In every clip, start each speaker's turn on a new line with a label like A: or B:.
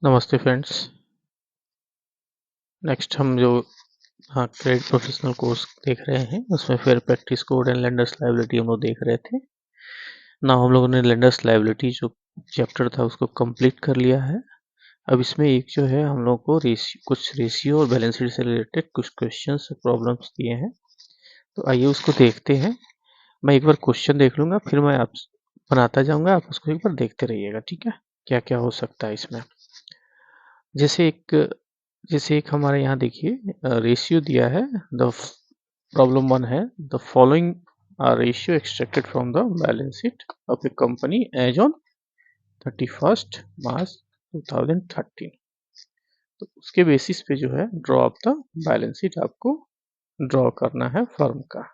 A: नमस्ते friends. Next हम जो क्रेडिट प्रोफेशनल कोर्स देख रहे हैं उसमें fair practice code and lenders liability हम लोग देख रहे थे ना। हम लोगों ने लेंडर्स लायबिलिटी जो चैप्टर था उसको कंप्लीट कर लिया है। अब इसमें एक जो है हम लोग को कुछ रेशियो और बैलेंस शीट से रिलेटेड कुछ क्वेश्चंस प्रॉब्लम्स दिए हैं, तो आइए उसको देखते हैं। मैं एक बार क्वेश्चन देख लूँगा, फिर मैं आप बनाता जाऊँगा, आप उसको एक बार देखते रहिएगा, ठीक है। क्या क्या हो सकता है इसमें। जैसे एक जैसे एक हमारे यहाँ देखिए रेशियो दिया है। द प्रॉब्लम वन है, the following are ratio extracted from the balance sheet of a company as on 31 March 2013। तो उसके बेसिस पे जो है draw of the balance sheet आपको ड्रॉ करना है फर्म का।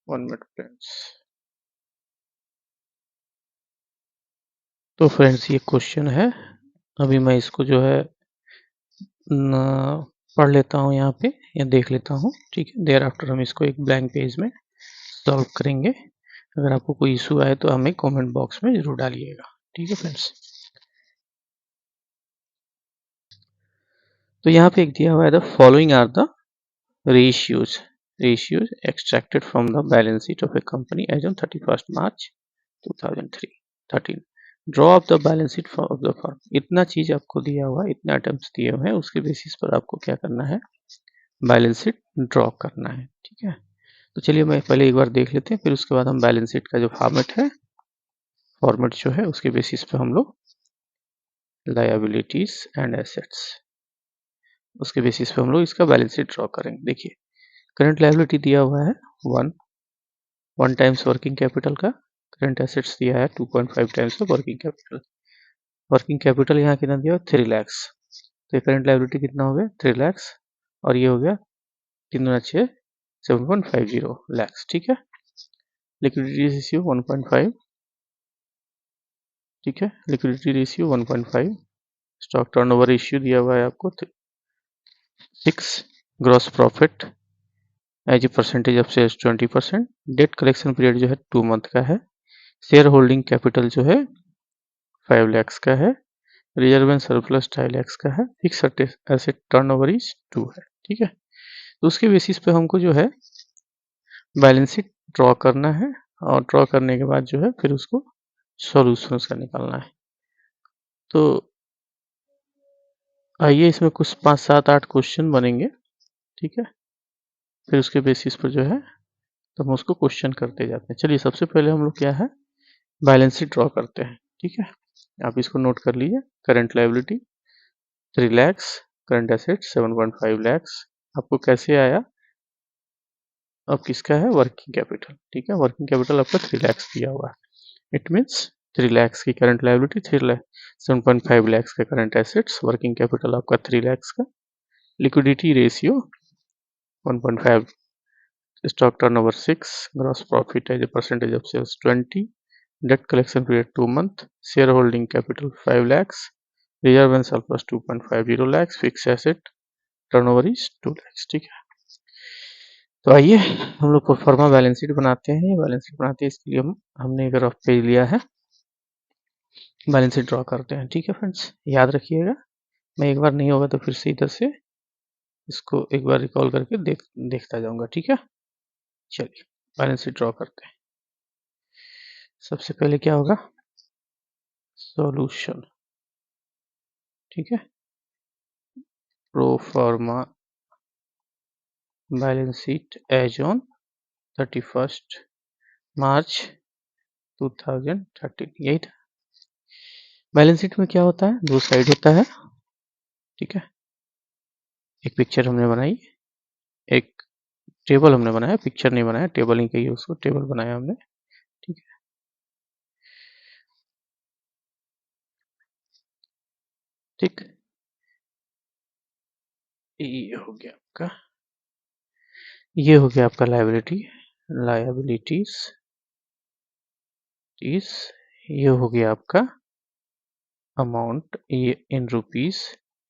A: 1 मिनट फ्रेंड्स। तो फ्रेंड्स ये क्वेश्चन है, अभी मैं इसको जो है पढ़ लेता हूँ यहाँ पे या देख लेता हूँ, ठीक है। देयर आफ्टर हम इसको एक ब्लैंक पेज में सॉल्व करेंगे। अगर आपको कोई इशू आए तो हमें कमेंट बॉक्स में जरूर डालिएगा, ठीक है फ्रेंड्स। तो यहाँ पे एक दिया हुआ है, the following are the ratios extracted from the balance sheet of a company as on 31 March 2013। Draw of the balance sheet of the firm. इतना चीज आपको दिया हुआ है, इतने आइटम्स दिए हुए हैं, उसके बेसिस पर आपको क्या करना है, बैलेंस शीट ड्रॉ करना है, ठीक है। तो चलिए मैं पहले एक बार देख लेते हैं, फिर उसके बाद हम बैलेंस शीट का जो फॉर्मेट जो है उसके बेसिस पे हम लोग लायबिलिटीज एंड एसेट्स, उसके बेसिस पे हम लोग इसका बैलेंस शीट ड्रॉ करेंगे। देखिए करंट लायबिलिटी दिया हुआ है 1 टाइम्स वर्किंग कैपिटल का। करंट एसेट्स दिया है 2.5 times of working capital. Working capital यहाँ कितना दिया है 3 लैक्स। तो ये करंट लायबिलिटी कितना हो गया 3 लैक्स, और ये हो गया 3 दूना 6 7.50 लैक्स, ठीक है। लिक्विडिटी रेशियो 1.5, ठीक है। Liquidity ratio 1.5। Stock turnover ratio दिया हुआ है आपको 6। Gross profit as a percentage of sales 20%। Debt collection period जो है 2 मंथ का है। शेयर होल्डिंग कैपिटल जो है 5 लैक्स का है। रिजर्व एंड सरप्लस 2.5 लैक्स का है। फिक्स एसेट टर्नओवर इज 2 है, ठीक है। तो उसके बेसिस पे हमको जो है बैलेंस शीट ड्रॉ करना है, और ड्रॉ करने के बाद जो है फिर उसको सॉल्यूशन उसका निकालना है। तो आइए इसमें कुछ 5, 7, 8 क्वेश्चन बनेंगे, ठीक है। फिर उसके बेसिस पर जो है तो हम उसको क्वेश्चन करते जाते हैं। चलिए सबसे पहले हम लोग क्या है, बैलेंस शीट ड्रॉ करते हैं, ठीक है। आप इसको नोट कर लीजिए। Current liability 3 lakhs, current asset 7.5 lakhs. आपको कैसे आया, अब किसका है वर्किंग कैपिटल, ठीक है। वर्किंग कैपिटल आपका 3 लैक्स दिया हुआ है। इट मीन्स 3 लैक्स की करंट लायबिलिटी, 3 लैक्स 7.5 लैक्स का करंट एसेट्स, वर्किंग कैपिटल आपका 3 लैक्स का। Liquidity ratio 1.5, stock turnover 6, gross profit as a percentage of sales 20, debt collection period 2 month, share holding capital 5 lakhs, reserve and surplus 2.50 lakhs, fix asset turnover is 2 lakhs, ठीक है। तो आइए हम लोग proforma balance sheet बनाते हैं। Balance sheet बनाते हैं, इसके लिए हमने एक रफ पेज लिया है, बैलेंस शीट ड्रॉ करते हैं, ठीक है फ्रेंड्स। याद रखिएगा, मैं एक बार नहीं होगा तो फिर से इधर से इसको एक बार रिकॉल करके देखता जाऊंगा, ठीक है। चलिए बैलेंस शीट ड्रॉ करते हैं। सबसे पहले क्या होगा, सॉल्यूशन, ठीक है। Proforma balance sheet as on 31 March 2013, यही था। बैलेंस शीट में क्या होता है, 2 साइड होता है, ठीक है। एक पिक्चर हमने बनाई, एक टेबल हमने बनाया, पिक्चर नहीं बनाया, टेबल ही कहिए उसको, टेबल बनाया हमने, ठीक है। ठीक, ये हो गया आपका, ये हो गया आपका लायबिलिटीज इस, ये हो गया आपका अमाउंट, ये इन रुपीस,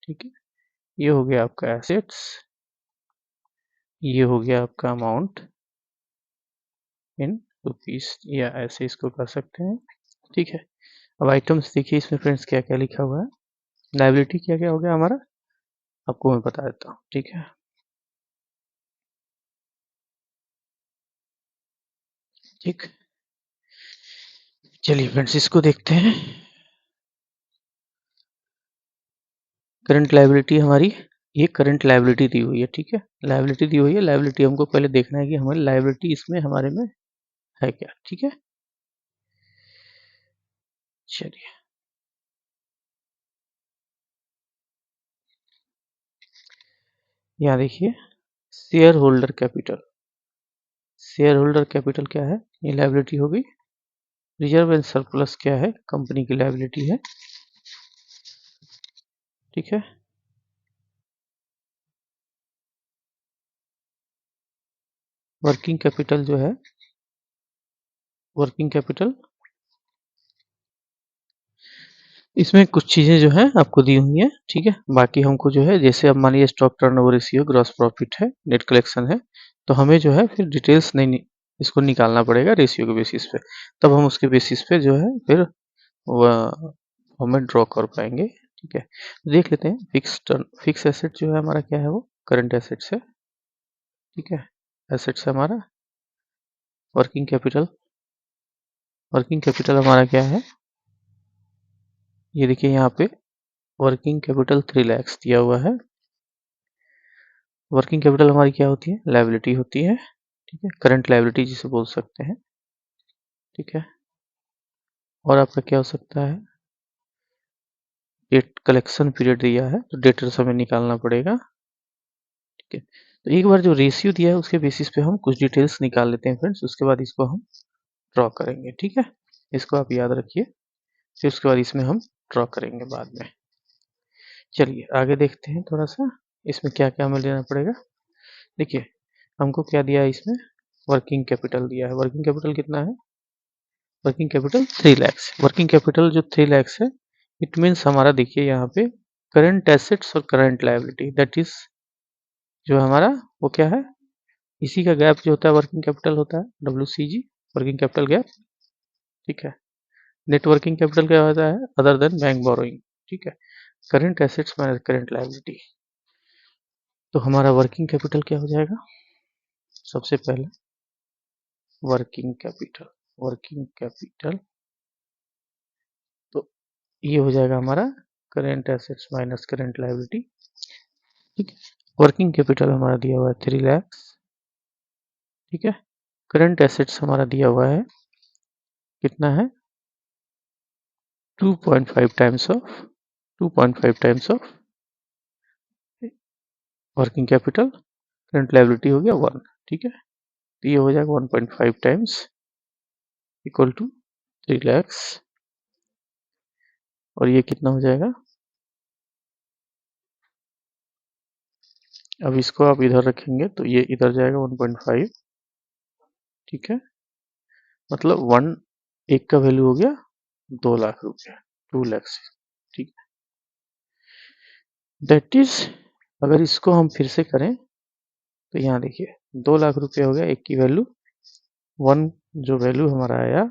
A: ठीक है। ये हो गया आपका एसेट्स, ये हो गया आपका अमाउंट इन रुपीस, या ऐसे इसको कर सकते हैं, ठीक है। अब आइटम्स देखिए इसमें फ्रेंड्स क्या क्या लिखा हुआ है। लायबिलिटी क्या क्या हो गया हमारा, आपको मैं बता देता हूँ, ठीक है। ठीक, चलिए फ्रेंड्स इसको देखते हैं। करंट लायबिलिटी हमारी, ये करंट लायबिलिटी दी हुई है, ठीक है। लायबिलिटी दी हुई है, लायबिलिटी हमको पहले देखना है कि हमारी लायबिलिटी इसमें हमारे में है क्या, ठीक है। चलिए यहाँ देखिए, share holder capital. Share holder capital क्या है, ये लायबिलिटी होगी। रिजर्व एंड सरप्लस क्या है, कंपनी की लायबिलिटी है, ठीक है। वर्किंग कैपिटल जो है, वर्किंग कैपिटल इसमें कुछ चीज़ें जो है आपको दी हुई हैं, ठीक है। बाकी हमको जो है, जैसे अब मान लीजिए stock turnover ratio, gross profit है, नेट कलेक्शन है, तो हमें जो है फिर डिटेल्स नहीं इसको निकालना पड़ेगा रेशियो के बेसिस पे, तब हम उसके बेसिस पे जो है फिर वह हमें ड्रॉ कर पाएंगे, ठीक है। देख लेते हैं फिक्स एसेट जो है हमारा क्या है, वो करंट एसेट्स है, ठीक है। एसेट्स है हमारा। वर्किंग कैपिटल, वर्किंग कैपिटल हमारा क्या है, ये देखिए यहाँ पे वर्किंग कैपिटल 3 lakhs दिया हुआ है। वर्किंग कैपिटल हमारी क्या होती है, लायबिलिटी होती है, ठीक है। करंट लायबिलिटी जिसे बोल सकते हैं, ठीक है। और आपका क्या हो सकता है, डेट कलेक्शन पीरियड दिया है तो डेटर्स हमें निकालना पड़ेगा, ठीक है। तो एक बार जो रेशियो दिया है उसके बेसिस पे हम कुछ डिटेल्स निकाल लेते हैं फ्रेंड्स, उसके बाद इसको हम ड्रॉ करेंगे, ठीक है। इसको आप याद रखिए, फिर उसके बाद इसमें हम ड्रॉ करेंगे बाद में। चलिए आगे देखते हैं थोड़ा सा, इसमें क्या क्या हमें लेना पड़ेगा। देखिए हमको क्या दिया है इसमें, वर्किंग कैपिटल दिया है। वर्किंग कैपिटल कितना है, working capital 3 lakhs। Working capital जो 3 lakhs है, इट मीन्स हमारा देखिए यहाँ पे करंट एसेट्स और करंट लायबिलिटी, दैट इज जो हमारा वो क्या है, इसी का गैप जो होता है वर्किंग कैपिटल होता है, WCG, वर्किंग कैपिटल गैप, ठीक है। नेट वर्किंग कैपिटल क्या होता है, अदर देन बैंक बोरोइंग, ठीक है। Current assets minus current liability, तो हमारा वर्किंग कैपिटल क्या हो जाएगा, सबसे पहले वर्किंग कैपिटल, वर्किंग कैपिटल तो ये हो जाएगा हमारा current assets minus current liability, ठीक है। वर्किंग कैपिटल हमारा दिया हुआ है 3 lakhs, ठीक है। करंट एसेट्स हमारा दिया हुआ है कितना है, 2.5 times of 2.5 times of working capital, current liability हो गया 1, ठीक है। तो ये हो जाएगा 1.5 टाइम्स इक्वल टू 3 lakhs, और ये कितना हो जाएगा, अब इसको आप इधर रखेंगे तो ये इधर जाएगा 1.5, ठीक है। मतलब 1 एक का वैल्यू हो गया 2 लाख रुपया, 2 lakhs, ठीक है। दैट इज, अगर इसको हम फिर से करें तो यहाँ देखिए 2 लाख रुपया हो गया एक की वैल्यू, 1 जो वैल्यू हमारा आया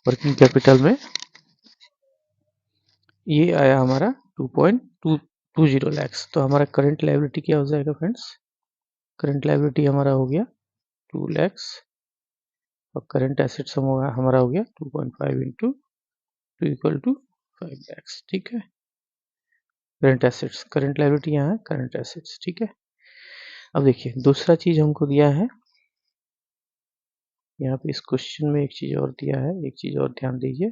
A: वर्किंग कैपिटल में, ये आया हमारा 2.220 lakhs। तो हमारा करंट लायबिलिटी क्या हो जाएगा फ्रेंड्स, करंट लायबिलिटी हमारा हो गया 2 lakhs, और करंट एसेट्स हमारा हो गया 2.5 इंटू 2 इक्वल टू 5 lakhs, ठीक है। करंट एसेट्स, करंट लायबिलिटी यहाँ है, करंट एसेट्स, ठीक है। अब देखिए दूसरा चीज हमको दिया है, यहाँ पे इस क्वेश्चन में एक चीज और दिया है, एक चीज और ध्यान दीजिए,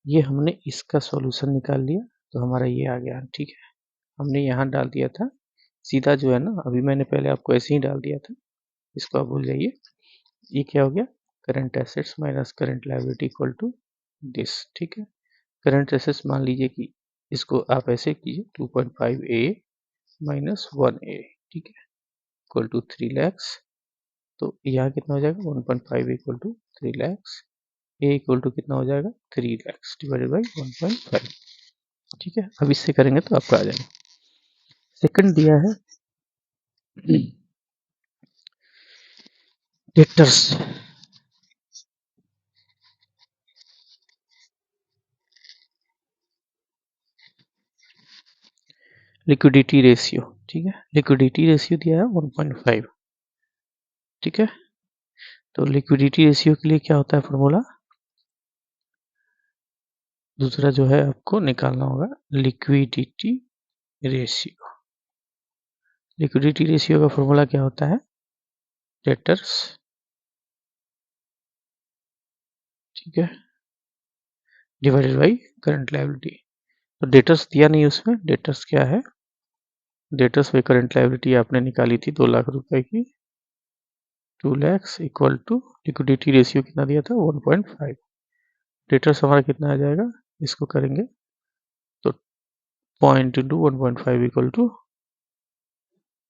A: ये हमने इसका सॉल्यूशन निकाल लिया तो हमारा ये आ गया, ठीक है। हमने यहाँ डाल दिया था सीधा जो है ना, अभी मैंने पहले आपको ऐसे ही डाल दिया था, इसको आप भूल जाइए। ये क्या हो गया, current assets minus current liability equal to this, ठीक है। करंट एसेट्स मान लीजिए कि इसको आप ऐसे कीजिए 2.5 A माइनस 1 A, ठीक है, इक्वल टू 3 lakhs। तो यहाँ कितना हो जाएगा 1.5 equal to 3 lakhs, A equal to कितना हो जाएगा 3 lakhs डिवाइडेड बाई 1.5, ठीक है। अब इससे करेंगे तो आपका आ जाएगा। सेकंड दिया है डेटर्स, लिक्विडिटी रेशियो, ठीक है, लिक्विडिटी रेशियो दिया है 1.5, ठीक है। तो लिक्विडिटी रेशियो के लिए क्या होता है फॉर्मूला, दूसरा जो है आपको निकालना होगा लिक्विडिटी रेशियो। लिक्विडिटी रेशियो का फॉर्मूला क्या होता है, डेटर्स, ठीक है, डिवाइडेड बाई करंट लायबिलिटी। तो डेटर्स दिया नहीं उसमें, डेटर्स क्या है, डेटर्स बाई करंट लायबिलिटी आपने निकाली थी 2 लाख रुपए की, 2 lakhs equal to liquidity ratio कितना दिया था 1.5। डेटर्स हमारा कितना आ जाएगा, इसको करेंगे तो 0.1.5 इक्वल टू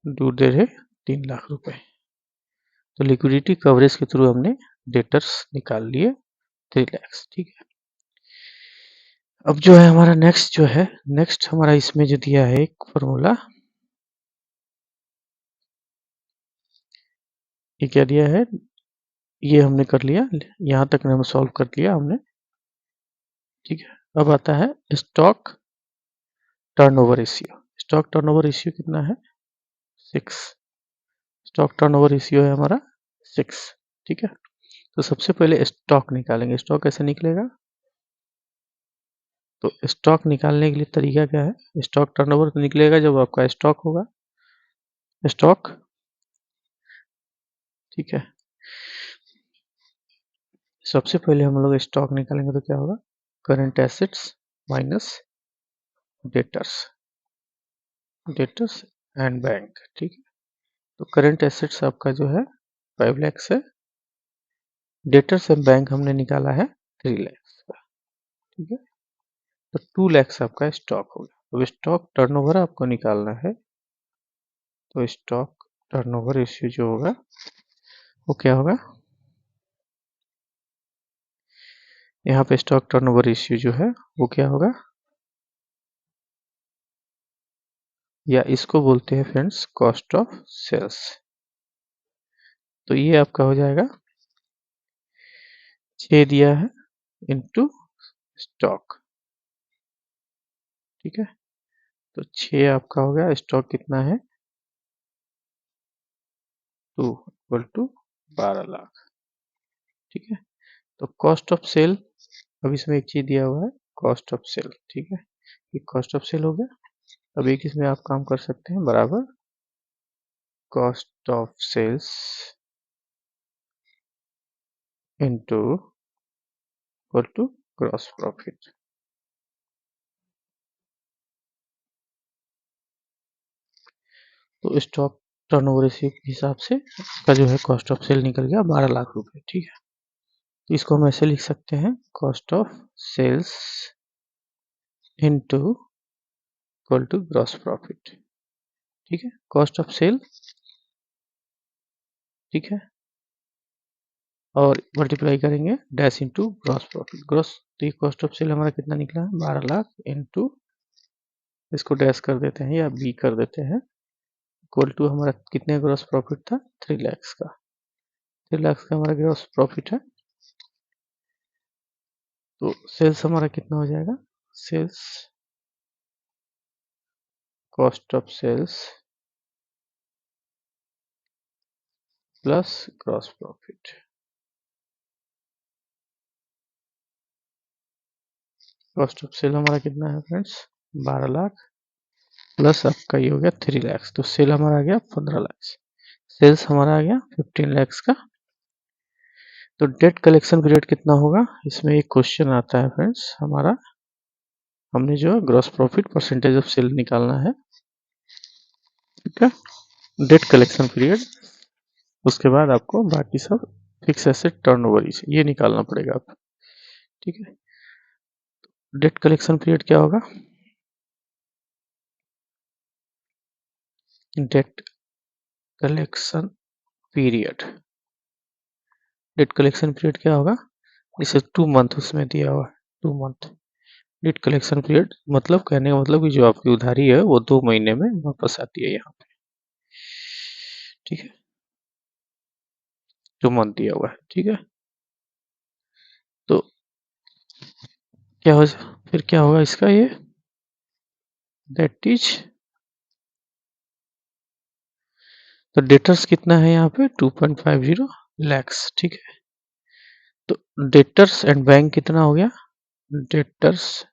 A: दो दे रहे 3 लाख रुपए। तो लिक्विडिटी कवरेज के थ्रू हमने डेटर्स निकाल लिए 3 lakhs, ठीक है। अब जो है हमारा नेक्स्ट जो है, नेक्स्ट हमारा इसमें जो दिया है एक फॉर्मूला, ये क्या दिया है, ये हमने कर लिया, यहाँ तक हमने सॉल्व कर लिया हमने, ठीक है। अब आता है stock turnover ratio. Stock turnover ratio कितना है 6, स्टॉक टर्नओवर रेशियो है हमारा 6, ठीक है। तो सबसे पहले स्टॉक निकालेंगे, स्टॉक कैसे निकलेगा, तो स्टॉक निकालने के लिए तरीका क्या है, स्टॉक टर्नओवर तो निकलेगा जब आपका स्टॉक होगा, स्टॉक, ठीक है। सबसे पहले हम लोग स्टॉक निकालेंगे तो क्या होगा, current assets minus debtors, debtors and bank, ठीक है। तो करंट एसेट्स आपका जो है 5 lakhs है, डेटर्स एंड बैंक हमने निकाला है 3 lakhs का, ठीक है। तो 2 lakhs आपका स्टॉक हो गया। अब स्टॉक टर्नओवर आपको निकालना है, तो स्टॉक टर्नओवर रेशियो जो होगा वो क्या होगा, यहाँ पे स्टॉक टर्नओवर रेशियो जो है वो क्या होगा, या इसको बोलते हैं फ्रेंड्स कॉस्ट ऑफ सेल्स। तो ये आपका हो जाएगा 6 दिया है इनटू स्टॉक, ठीक है। तो 6 आपका हो गया, स्टॉक कितना है 2 इक्वल टू 12 लाख, ठीक है। तो कॉस्ट ऑफ सेल, अब इसमें एक चीज दिया हुआ है कॉस्ट ऑफ सेल, ठीक है, ये कॉस्ट ऑफ सेल हो गया। अब एक इसमें आप काम कर सकते हैं बराबर cost of sales into equal to gross profit. तो स्टॉक टर्नओवर रेशियो के हिसाब से इसका जो है कॉस्ट ऑफ सेल निकल गया 12 लाख रुपए, ठीक है। तो इसको हम ऐसे लिख सकते हैं cost of sales into equal to gross profit, ठीक है। कॉस्ट ऑफ सेल, ठीक है, और मल्टीप्लाई करेंगे dash into gross profit, gross, तो ये कॉस्ट ऑफ सेल हमारा कितना निकला है 12 लाख इनटू, इसको डैश कर देते हैं या बी कर देते हैं, इक्वल टू हमारा कितने ग्रॉस प्रॉफिट था 3 lakhs का, 3 lakhs का हमारा ग्रॉस प्रॉफिट है। तो सेल्स हमारा कितना हो जाएगा, sales cost of sales plus gross profit, cost of sale हमारा कितना है फ्रेंड्स 12 लाख प्लस आपका ये हो गया 3 lakhs, तो सेल हमारा आ गया 15 lakhs, सेल्स हमारा आ गया 15 lakhs का। तो डेट कलेक्शन पीरियड कितना होगा, इसमें एक क्वेश्चन आता है फ्रेंड्स हमारा, हमने जो gross profit percentage of sale निकालना है, ठीक है, डेट कलेक्शन पीरियड, उसके बाद आपको बाकी सब फिक्स एसेट टर्नओवर ये निकालना पड़ेगा आप, ठीक है। डेट कलेक्शन पीरियड क्या होगा, date collection period, date collection period क्या होगा, इसे 2 मंथ उसमें दिया हुआ है, 2 मंथ। डेट कलेक्शन पीरियड मतलब कहने का मतलब कि जो आपकी उधारी है वो 2 महीने में वापस आती है यहाँ पे, ठीक है, 2 मंथ दिया हुआ है, ठीक है। तो क्या हो, फिर क्या होगा इसका, ये दैट इज तो डेटर्स कितना है यहाँ पे 2.50 लैक्स, ठीक है। तो डेटर्स एंड बैंक कितना हो गया, डेटर्स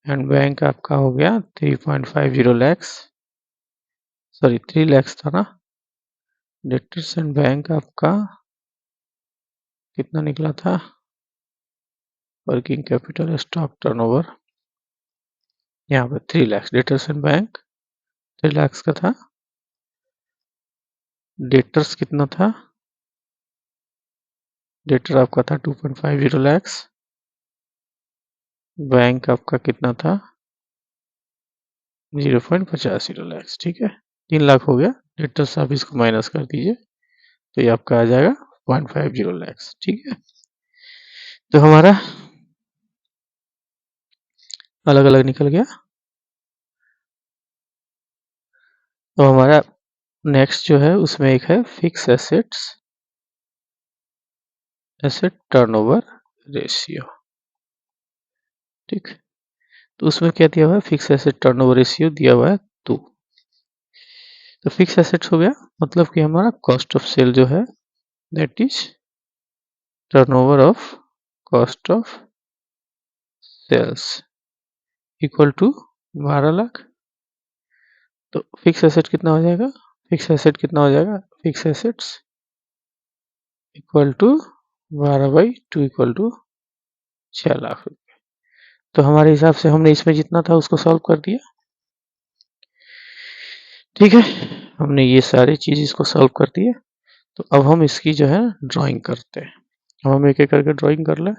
A: एंड बैंक आपका हो गया 3.50 लैक्स, सॉरी 3 लैक्स था ना। डेटर्स एंड बैंक आपका कितना निकला था, वर्किंग कैपिटल स्टॉक टर्नओवर यहाँ पे 3 lakhs, debtors and bank 3 lakhs का था। डेटर्स कितना था, डेटर आपका था 2.50 लैक्स, बैंक आपका कितना था 0.50 लैक्स, ठीक है। 3 लाख हो गया, डेटर्स आप इसको माइनस कर दीजिए तो ये आपका आ जाएगा 0.50 लैक्स, ठीक है। तो हमारा अलग अलग निकल गया। तो हमारा नेक्स्ट जो है उसमें एक है fix assets asset turnover ratio, ठीक। तो उसमें क्या दिया हुआ है, फिक्स एसेट टर्नओवर रेशियो दिया हुआ है 2। तो फिक्स एसेट्स हो गया, मतलब कि हमारा कॉस्ट ऑफ सेल जो है that is turnover of cost of sales equal to 12 lakh. तो फिक्स एसेट कितना हो जाएगा, फिक्स एसेट कितना हो जाएगा, fix assets equal to 12/2 equal to 6 lakh रुपये। तो हमारे हिसाब से हमने इसमें जितना था उसको सॉल्व कर दिया, ठीक है। हमने ये सारी चीज इसको सॉल्व कर दिया। तो अब हम इसकी जो है ड्राइंग करते हैं। अब हम एक एक करके ड्राइंग कर लें।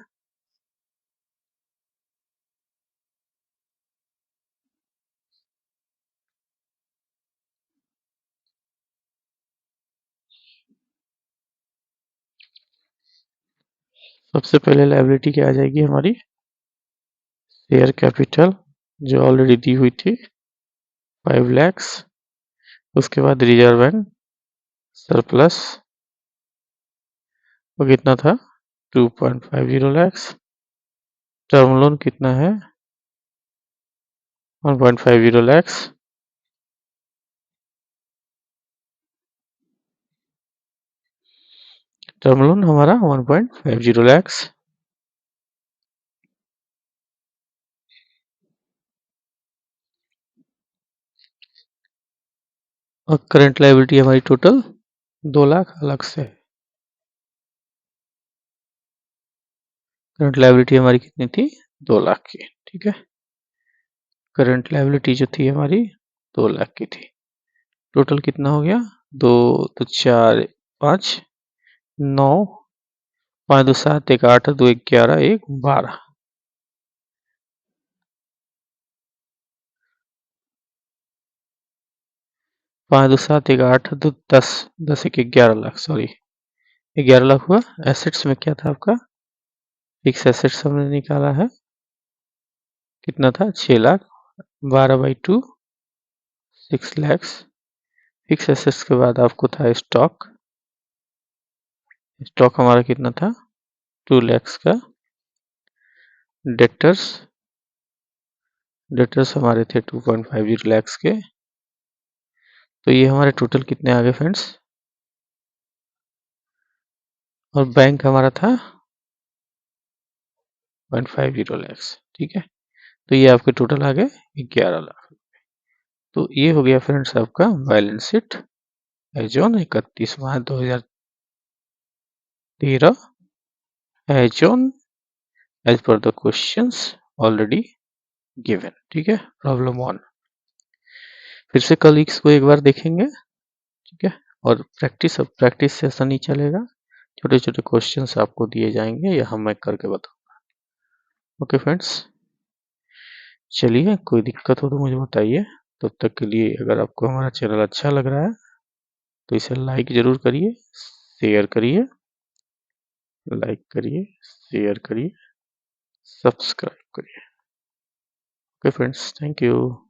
A: सबसे पहले लायबिलिटी क्या आ जाएगी हमारी, शेयर कैपिटल जो ऑलरेडी दी हुई थी 5 लैक्स। उसके बाद रिजर्व एंड सरप्लस वो कितना था 2.50 लैक्स। टर्म लोन कितना है 1.50 लैक्स। टर्म लोन हमारा 1.50 लैक्स। और करंट लायबिलिटी हमारी टोटल 2 लाख अलग से। करंट लायबिलिटी हमारी कितनी थी 2 लाख की, ठीक है। करंट लायबिलिटी जो थी हमारी 2 लाख की थी। टोटल कितना हो गया, 2 तो 4 5 9 5 2 7 1 8 2 1 11 1 12। 5 2 7 1 8 2 10 10 1 11 लाख, सॉरी 11 लाख हुआ। एसेट्स में क्या था आपका, फिक्स एसेट्स हमने निकाला है कितना था 6 लाख, 12/2 6 लैक्स। फिक्स एसेट्स के बाद आपको था स्टॉक, स्टॉक हमारा कितना था 2 लैक्स का। डेटर्स, डेटर्स हमारे थे 2.50 लैक्स के। तो ये हमारे टोटल कितने आ गए फ्रेंड्स, और बैंक हमारा था 0.50 लैक्स, ठीक है। तो ये आपके टोटल आ गए 11 लाख। तो ये हो गया फ्रेंड्स आपका balance sheet as on 31 March 2013 as on as per the questions already given, ठीक है। प्रॉब्लम 1 फिर से कल इसको एक बार देखेंगे, ठीक है। और प्रैक्टिस, अब प्रैक्टिस से ऐसा नहीं चलेगा, छोटे छोटे क्वेश्चंस आपको दिए जाएंगे या हम मैं करके बताऊंगा। ओके फ्रेंड्स, चलिए कोई दिक्कत हो तो मुझे बताइए। तब तक के लिए अगर आपको हमारा चैनल अच्छा लग रहा है तो इसे लाइक ज़रूर करिए, शेयर करिए, लाइक करिए, शेयर करिए, सब्सक्राइब करिए। Okay friends, thank you.